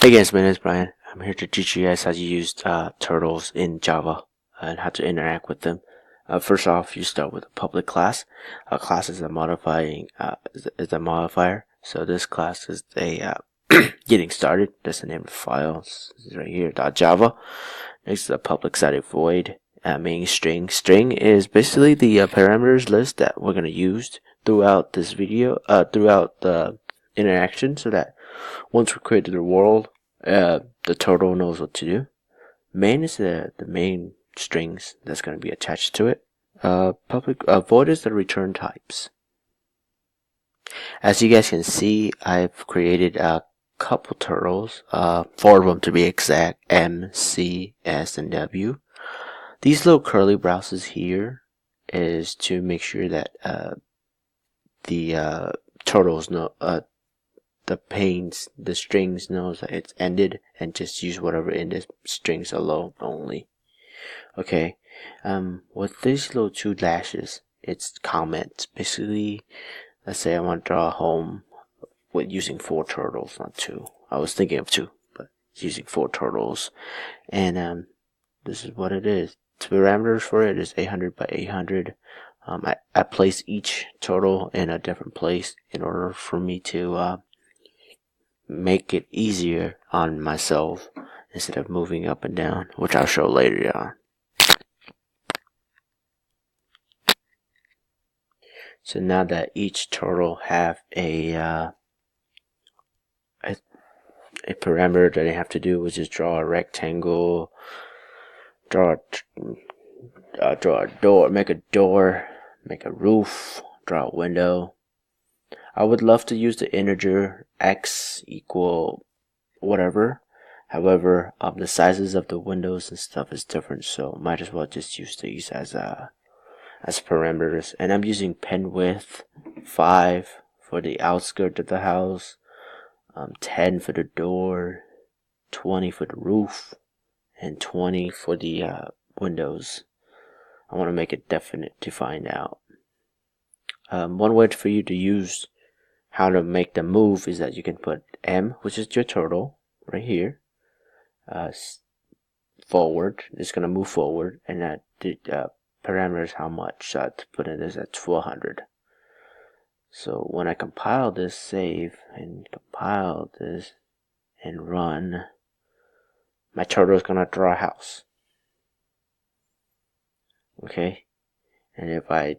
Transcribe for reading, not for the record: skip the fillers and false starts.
Hey guys, my name is Brian. I'm here to teach you guys how to use turtles in Java and how to interact with them. First off, you start with a public class. A class is a is a modifier. So this class is a getting started. That's the name of the file. It's right here. .java. Next is a public static void. Meaning string. String is basically the parameters list that we're gonna use throughout this video. Throughout the interaction, so that once we create the world, the turtle knows what to do. Main is the main strings that's going to be attached to it. Void is the return types. As you guys can see, I've created a couple turtles, 4 of them to be exact, M, C, S, and W. These little curly browses here is to make sure that the turtles know, the strings knows that it's ended and just use whatever in the strings alone only. Okay. With these little 2 dashes, it's comments. Basically, let's say I want to draw a home with using 4 turtles, not 2. I was thinking of 2, but it's using 4 turtles. And this is what it is. The parameters for it is 800 by 800. I place each turtle in a different place in order for me to make it easier on myself instead of moving up and down, which I'll show later on. So now that each turtle have a parameter that they have to do, which is draw a rectangle, draw a door, make a door, make a roof, draw a window. I would love to use the integer x equal whatever. However, the sizes of the windows and stuff is different, so might as well just use these as parameters. And I'm using pen width 5 for the outskirt of the house, 10 for the door, 20 for the roof, and 20 for the windows. I want to make it definite to find out. One way for you to use how to make them move is that you can put M, which is your turtle, right here. Forward, it's gonna move forward, and that the parameter is how much. To put in this at 400. So when I compile this, save and compile this and run, my turtle is gonna draw a house. Okay, and if I